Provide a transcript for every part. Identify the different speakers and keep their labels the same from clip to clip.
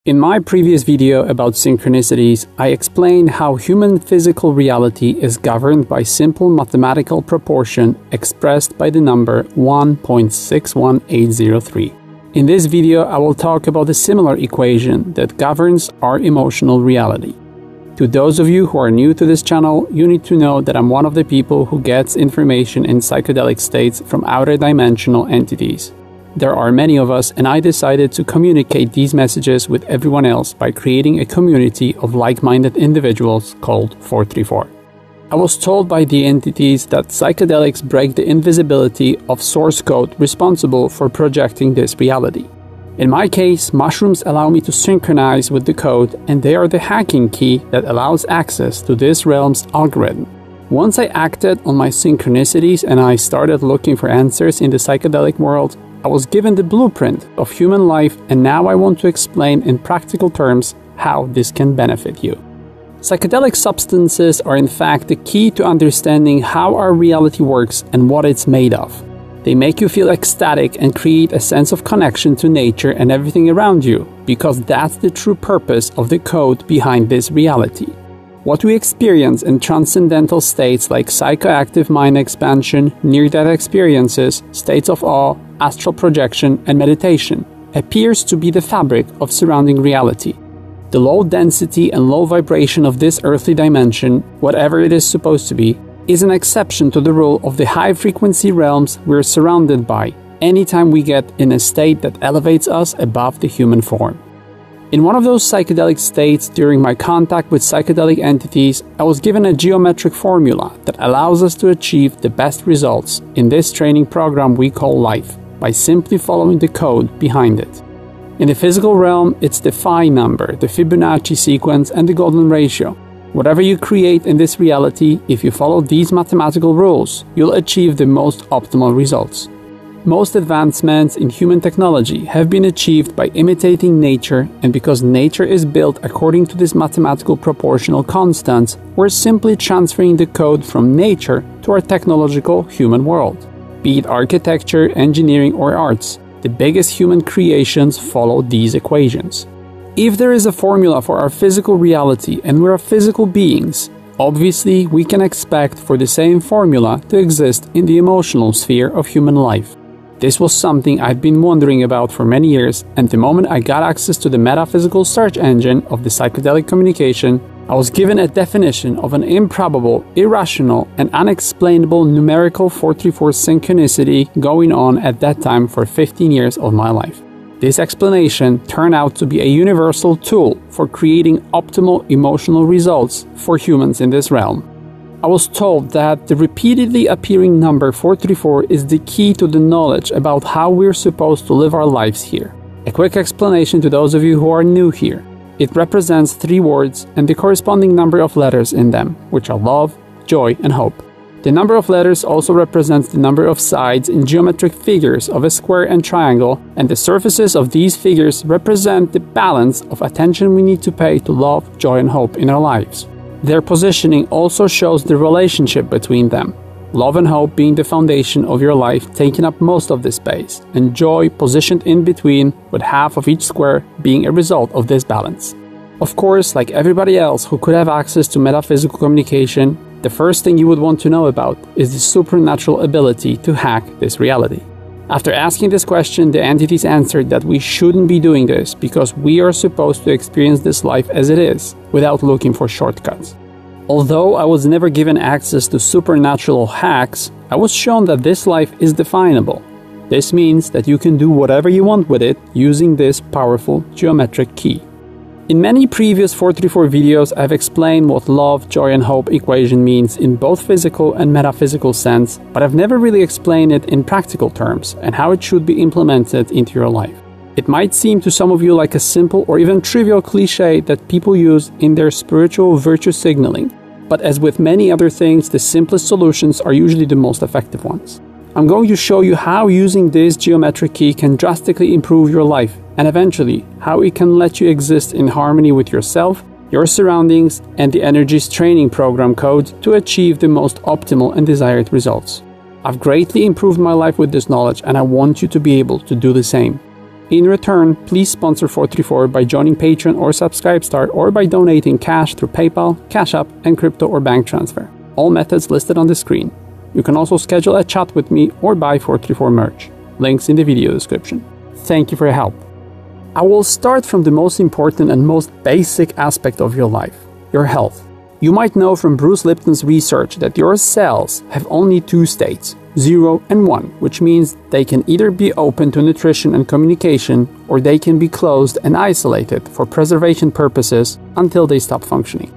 Speaker 1: In my previous video about synchronicities, I explained how human physical reality is governed by simple mathematical proportion expressed by the number 1.61803. In this video, I will talk about a similar equation that governs our emotional reality. To those of you who are new to this channel, you need to know that I'm one of the people who gets information in psychedelic states from outer dimensional entities. There are many of us, and I decided to communicate these messages with everyone else by creating a community of like-minded individuals called 434. I was told by the entities that psychedelics break the invisibility of source code responsible for projecting this reality. In my case, mushrooms allow me to synchronize with the code, and they are the hacking key that allows access to this realm's algorithm. Once I acted on my synchronicities and I started looking for answers in the psychedelic world, I was given the blueprint of human life, and now I want to explain in practical terms how this can benefit you. Psychedelic substances are in fact the key to understanding how our reality works and what it's made of. They make you feel ecstatic and create a sense of connection to nature and everything around you, because that's the true purpose of the code behind this reality. What we experience in transcendental states like psychoactive mind expansion, near-death experiences, states of awe, astral projection, and meditation appears to be the fabric of surrounding reality. The low density and low vibration of this earthly dimension, whatever it is supposed to be, is an exception to the rule of the high-frequency realms we're surrounded by anytime we get in a state that elevates us above the human form. In one of those psychedelic states during my contact with psychedelic entities, I was given a geometric formula that allows us to achieve the best results in this training program we call life by simply following the code behind it. In the physical realm, it's the phi number, the Fibonacci sequence, and the golden ratio. Whatever you create in this reality, if you follow these mathematical rules, you'll achieve the most optimal results. Most advancements in human technology have been achieved by imitating nature, and because nature is built according to this mathematical proportional constants, we're simply transferring the code from nature to our technological human world. Be it architecture, engineering, or arts, the biggest human creations follow these equations. If there is a formula for our physical reality and we're physical beings, obviously we can expect for the same formula to exist in the emotional sphere of human life. This was something I'd been wondering about for many years, and the moment I got access to the metaphysical search engine of the psychedelic communication, I was given a definition of an improbable, irrational, and unexplainable numerical 434 synchronicity going on at that time for 15 years of my life. This explanation turned out to be a universal tool for creating optimal emotional results for humans in this realm. I was told that the repeatedly appearing number 434 is the key to the knowledge about how we're supposed to live our lives here. A quick explanation to those of you who are new here. It represents 3 words and the corresponding number of letters in them, which are love, joy, and hope. The number of letters also represents the number of sides in geometric figures of a square and triangle, and the surfaces of these figures represent the balance of attention we need to pay to love, joy, and hope in our lives. Their positioning also shows the relationship between them, love and hope being the foundation of your life taking up most of the space, and joy positioned in between, with half of each square being a result of this balance. Of course, like everybody else who could have access to metaphysical communication, the first thing you would want to know about is the supernatural ability to hack this reality. After asking this question, the entities answered that we shouldn't be doing this because we are supposed to experience this life as it is, without looking for shortcuts. Although I was never given access to supernatural hacks, I was shown that this life is definable. This means that you can do whatever you want with it using this powerful geometric key. In many previous 434 videos, I've explained what love, joy, and hope equation means in both physical and metaphysical sense, but I've never really explained it in practical terms and how it should be implemented into your life. It might seem to some of you like a simple or even trivial cliche that people use in their spiritual virtue signaling, but as with many other things, the simplest solutions are usually the most effective ones. I'm going to show you how using this geometric key can drastically improve your life, and eventually how it can let you exist in harmony with yourself, your surroundings, and the Energies training program code to achieve the most optimal and desired results. I've greatly improved my life with this knowledge, and I want you to be able to do the same. In return, please sponsor 434 by joining Patreon or Subscribestar, or by donating cash through PayPal, CashApp, and crypto or bank transfer. All methods listed on the screen. You can also schedule a chat with me or buy 434 merch. Links in the video description. Thank you for your help. I will start from the most important and most basic aspect of your life, your health. You might know from Bruce Lipton's research that your cells have only two states, 0 and 1, which means they can either be open to nutrition and communication, or they can be closed and isolated for preservation purposes until they stop functioning.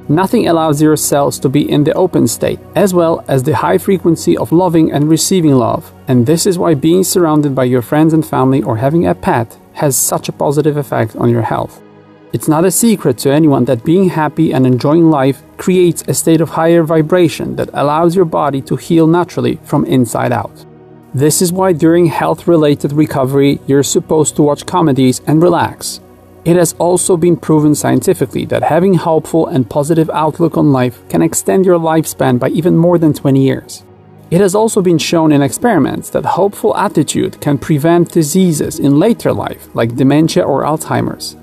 Speaker 1: Nothing allows your cells to be in the open state, as well as the high frequency of loving and receiving love, and this is why being surrounded by your friends and family or having a pet has such a positive effect on your health. It's not a secret to anyone that being happy and enjoying life creates a state of higher vibration that allows your body to heal naturally from inside out. This is why during health-related recovery, you're supposed to watch comedies and relax. It has also been proven scientifically that having hopeful and positive outlook on life can extend your lifespan by even more than 20 years. It has also been shown in experiments that hopeful attitude can prevent diseases in later life, like dementia or Alzheimer's.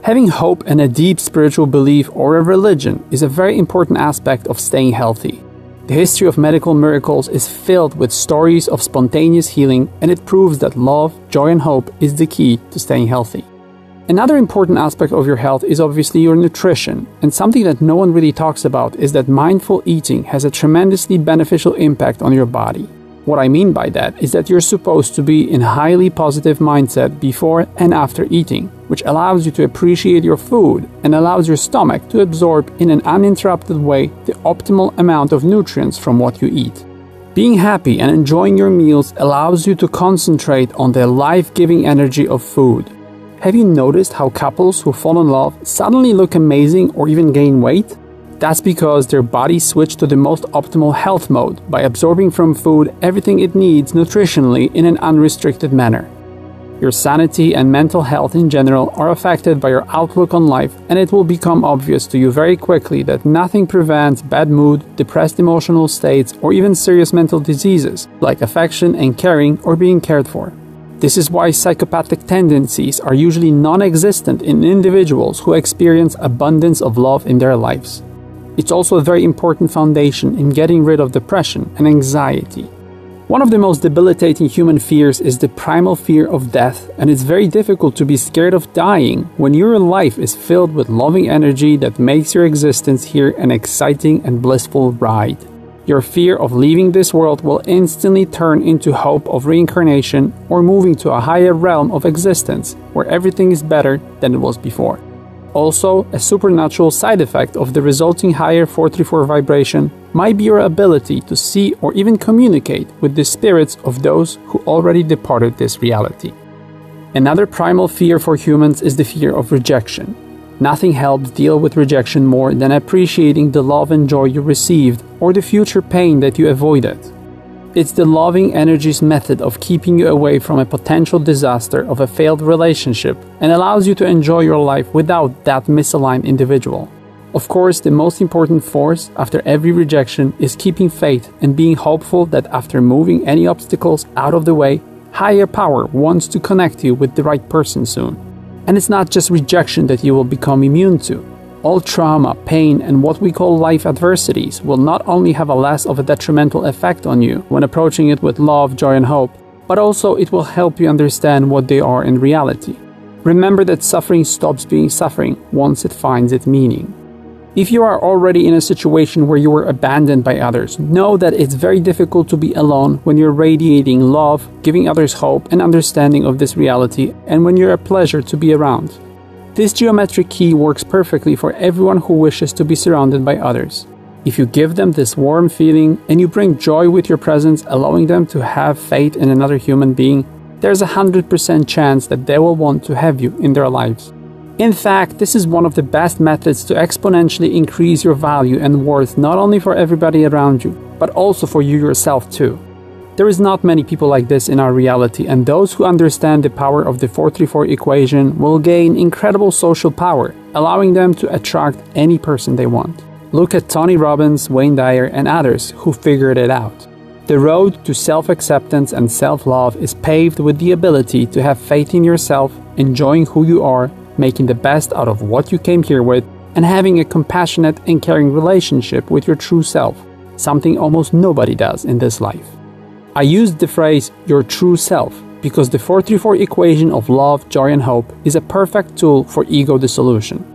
Speaker 1: Having hope and a deep spiritual belief or a religion is a very important aspect of staying healthy. The history of medical miracles is filled with stories of spontaneous healing, and it proves that love, joy, and hope is the key to staying healthy. Another important aspect of your health is obviously your nutrition, and something that no one really talks about is that mindful eating has a tremendously beneficial impact on your body. What I mean by that is that you're supposed to be in a highly positive mindset before and after eating, which allows you to appreciate your food and allows your stomach to absorb in an uninterrupted way the optimal amount of nutrients from what you eat. Being happy and enjoying your meals allows you to concentrate on the life-giving energy of food. Have you noticed how couples who fall in love suddenly look amazing or even gain weight? That's because their bodies switch to the most optimal health mode by absorbing from food everything it needs nutritionally in an unrestricted manner. Your sanity and mental health in general are affected by your outlook on life, and it will become obvious to you very quickly that nothing prevents bad mood, depressed emotional states, or even serious mental diseases like affection and caring or being cared for. This is why psychopathic tendencies are usually non-existent in individuals who experience abundance of love in their lives. It's also a very important foundation in getting rid of depression and anxiety. One of the most debilitating human fears is the primal fear of death, and it's very difficult to be scared of dying when your life is filled with loving energy that makes your existence here an exciting and blissful ride. Your fear of leaving this world will instantly turn into hope of reincarnation or moving to a higher realm of existence where everything is better than it was before. Also, a supernatural side effect of the resulting higher 434 vibration might be your ability to see or even communicate with the spirits of those who already departed this reality. Another primal fear for humans is the fear of rejection. Nothing helps deal with rejection more than appreciating the love and joy you received or the future pain that you avoided. It's the loving energies method of keeping you away from a potential disaster of a failed relationship and allows you to enjoy your life without that misaligned individual. Of course, the most important force after every rejection is keeping faith and being hopeful that after moving any obstacles out of the way, higher power wants to connect you with the right person soon. And it's not just rejection that you will become immune to. All trauma, pain, and what we call life adversities will not only have a less of a detrimental effect on you when approaching it with love, joy, and hope, but also it will help you understand what they are in reality. Remember that suffering stops being suffering once it finds its meaning. If you are already in a situation where you were abandoned by others, know that it's very difficult to be alone when you're radiating love, giving others hope and understanding of this reality, and when you're a pleasure to be around. This geometric key works perfectly for everyone who wishes to be surrounded by others. If you give them this warm feeling and you bring joy with your presence, allowing them to have faith in another human being, there's a 100% chance that they will want to have you in their lives. In fact, this is one of the best methods to exponentially increase your value and worth not only for everybody around you, but also for you yourself too. There is not many people like this in our reality, and those who understand the power of the 434 equation will gain incredible social power, allowing them to attract any person they want. Look at Tony Robbins, Wayne Dyer, and others who figured it out. The road to self-acceptance and self-love is paved with the ability to have faith in yourself, enjoying who you are, making the best out of what you came here with, and having a compassionate and caring relationship with your true self, something almost nobody does in this life. I used the phrase your true self because the 434 equation of love, joy, and hope is a perfect tool for ego dissolution.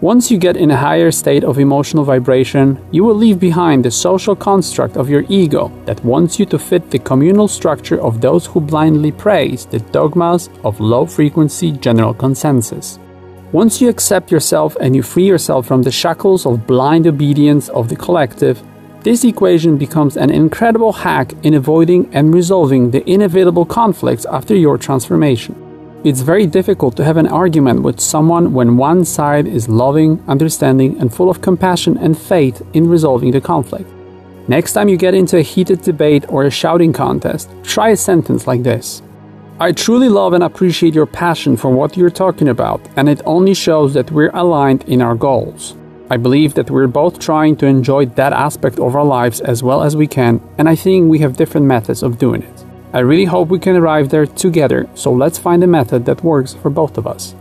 Speaker 1: Once you get in a higher state of emotional vibration, you will leave behind the social construct of your ego that wants you to fit the communal structure of those who blindly praise the dogmas of low-frequency general consensus. Once you accept yourself and you free yourself from the shackles of blind obedience of the collective, this equation becomes an incredible hack in avoiding and resolving the inevitable conflicts after your transformation. It's very difficult to have an argument with someone when one side is loving, understanding, and full of compassion and faith in resolving the conflict. Next time you get into a heated debate or a shouting contest, try a sentence like this. I truly love and appreciate your passion for what you're talking about, and it only shows that we're aligned in our goals. I believe that we're both trying to enjoy that aspect of our lives as well as we can, and I think we have different methods of doing it. I really hope we can arrive there together, so let's find a method that works for both of us.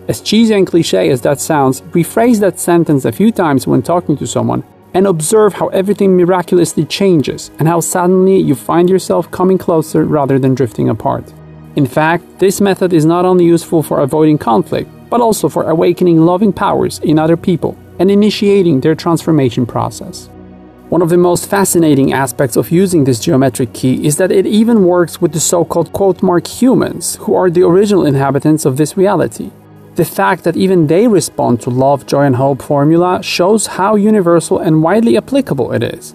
Speaker 1: As cheesy and cliché as that sounds, rephrase that sentence a few times when talking to someone and observe how everything miraculously changes and how suddenly you find yourself coming closer rather than drifting apart. In fact, this method is not only useful for avoiding conflict, but also for awakening loving powers in other people and initiating their transformation process. One of the most fascinating aspects of using this geometric key is that it even works with the so-called quote mark humans, who are the original inhabitants of this reality. The fact that even they respond to love, joy, and hope formula shows how universal and widely applicable it is.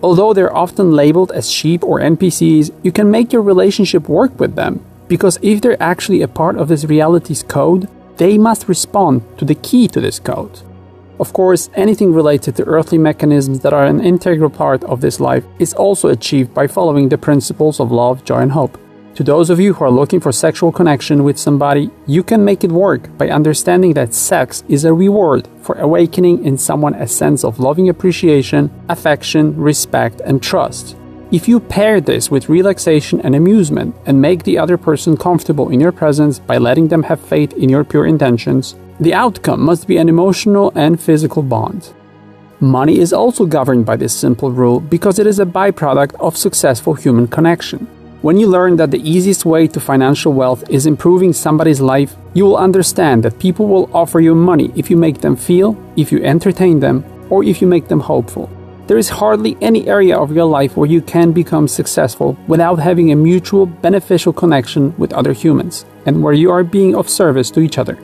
Speaker 1: Although they're often labeled as sheep or NPCs, you can make your relationship work with them, because if they're actually a part of this reality's code, they must respond to the key to this code. Of course, anything related to earthly mechanisms that are an integral part of this life is also achieved by following the principles of love, joy, and hope. To those of you who are looking for sexual connection with somebody, you can make it work by understanding that sex is a reward for awakening in someone a sense of loving appreciation, affection, respect, and trust. If you pair this with relaxation and amusement and make the other person comfortable in your presence by letting them have faith in your pure intentions, the outcome must be an emotional and physical bond. Money is also governed by this simple rule because it is a byproduct of successful human connection. When you learn that the easiest way to financial wealth is improving somebody's life, you will understand that people will offer you money if you make them feel, if you entertain them, or if you make them hopeful. There is hardly any area of your life where you can become successful without having a mutual beneficial connection with other humans, and where you are being of service to each other.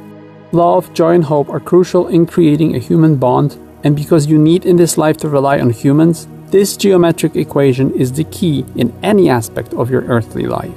Speaker 1: Love, joy, and hope are crucial in creating a human bond, and because you need in this life to rely on humans, this geometric equation is the key in any aspect of your earthly life.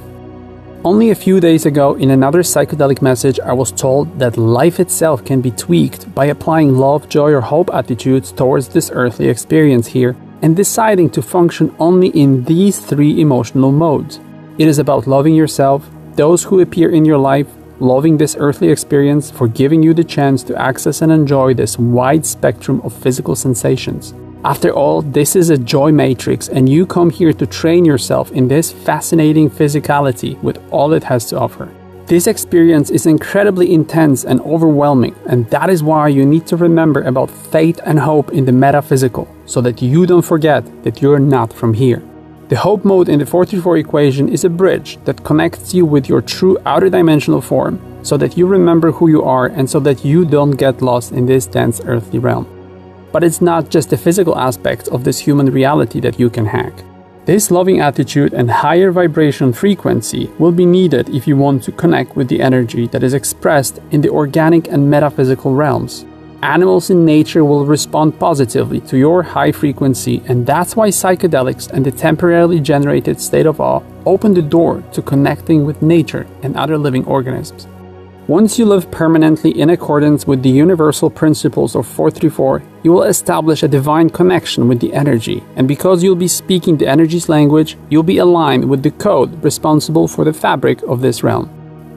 Speaker 1: Only a few days ago, in another psychedelic message, I was told that life itself can be tweaked by applying love, joy, or hope attitudes towards this earthly experience here and deciding to function only in these three emotional modes. It is about loving yourself, those who appear in your life, loving this earthly experience for giving you the chance to access and enjoy this wide spectrum of physical sensations. After all, this is a joy matrix, and you come here to train yourself in this fascinating physicality with all it has to offer. This experience is incredibly intense and overwhelming, and that is why you need to remember about faith and hope in the metaphysical, so that you don't forget that you're not from here. The hope mode in the 434 equation is a bridge that connects you with your true outer dimensional form, so that you remember who you are and so that you don't get lost in this dense earthly realm. But it's not just the physical aspects of this human reality that you can hack. This loving attitude and higher vibration frequency will be needed if you want to connect with the energy that is expressed in the organic and metaphysical realms. Animals in nature will respond positively to your high frequency, and that's why psychedelics and the temporarily generated state of awe open the door to connecting with nature and other living organisms. Once you live permanently in accordance with the universal principles of 434, you will establish a divine connection with the energy, and because you'll be speaking the energy's language, you'll be aligned with the code responsible for the fabric of this realm.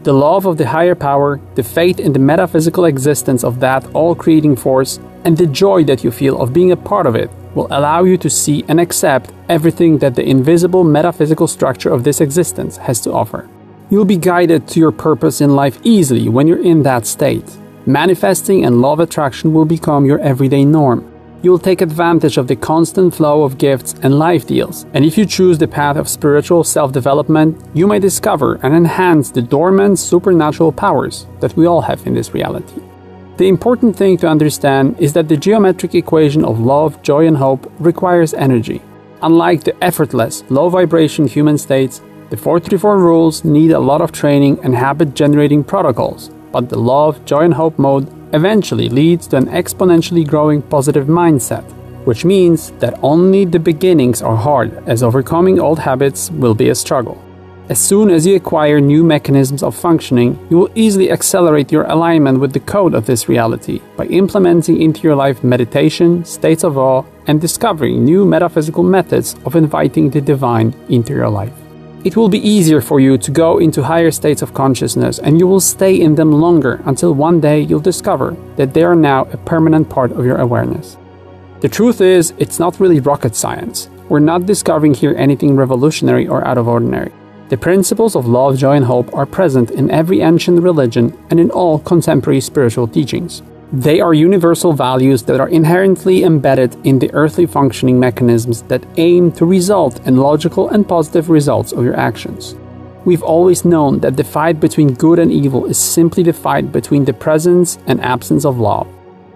Speaker 1: The love of the higher power, the faith in the metaphysical existence of that all-creating force, and the joy that you feel of being a part of it will allow you to see and accept everything that the invisible metaphysical structure of this existence has to offer. You'll be guided to your purpose in life easily when you're in that state. Manifesting and law of attraction will become your everyday norm. You'll take advantage of the constant flow of gifts and life deals, and if you choose the path of spiritual self-development, you may discover and enhance the dormant supernatural powers that we all have in this reality. The important thing to understand is that the geometric equation of love, joy, and hope requires energy. Unlike the effortless, low-vibration human states, the 434 rules need a lot of training and habit-generating protocols, but the love, joy, and hope mode eventually leads to an exponentially growing positive mindset, which means that only the beginnings are hard, as overcoming old habits will be a struggle. As soon as you acquire new mechanisms of functioning, you will easily accelerate your alignment with the code of this reality by implementing into your life meditation, states of awe, and discovering new metaphysical methods of inviting the divine into your life. It will be easier for you to go into higher states of consciousness, and you will stay in them longer until one day you'll discover that they are now a permanent part of your awareness. The truth is, it's not really rocket science. We're not discovering here anything revolutionary or out of ordinary. The principles of love, joy, and hope are present in every ancient religion and in all contemporary spiritual teachings. They are universal values that are inherently embedded in the earthly functioning mechanisms that aim to result in logical and positive results of your actions. We've always known that the fight between good and evil is simply the fight between the presence and absence of love.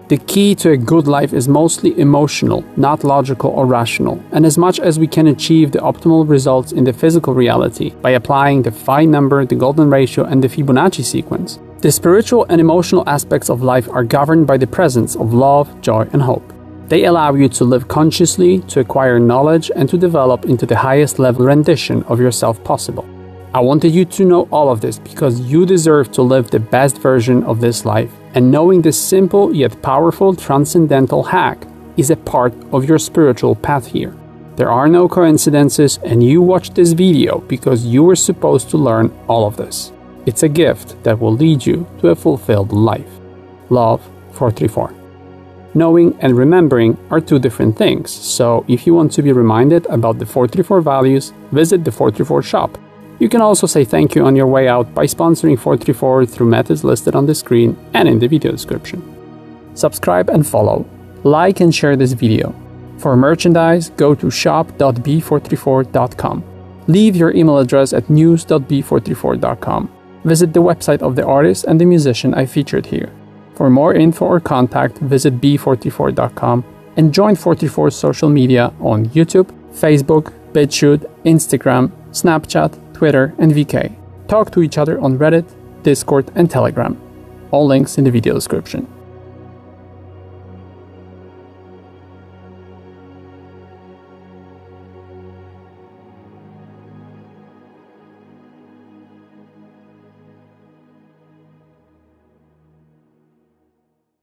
Speaker 1: The key to a good life is mostly emotional, not logical or rational, and as much as we can achieve the optimal results in the physical reality by applying the phi number, the golden ratio, and the Fibonacci sequence, the spiritual and emotional aspects of life are governed by the presence of love, joy, and hope. They allow you to live consciously, to acquire knowledge, and to develop into the highest level rendition of yourself possible. I wanted you to know all of this because you deserve to live the best version of this life, and knowing this simple yet powerful transcendental hack is a part of your spiritual path here. There are no coincidences, and you watched this video because you were supposed to learn all of this. It's a gift that will lead you to a fulfilled life. Love, 434. Knowing and remembering are two different things, so if you want to be reminded about the 434 values, visit the 434 shop. You can also say thank you on your way out by sponsoring 434 through methods listed on the screen and in the video description. Subscribe and follow. Like and share this video. For merchandise, go to shop.b434.com. Leave your email address at news.b434.com. Visit the website of the artist and the musician I featured here. For more info or contact, visit b434.com and join 434's social media on YouTube, Facebook, BitChute, Instagram, Snapchat, Twitter, and VK. Talk to each other on Reddit, Discord, and Telegram. All links in the video description.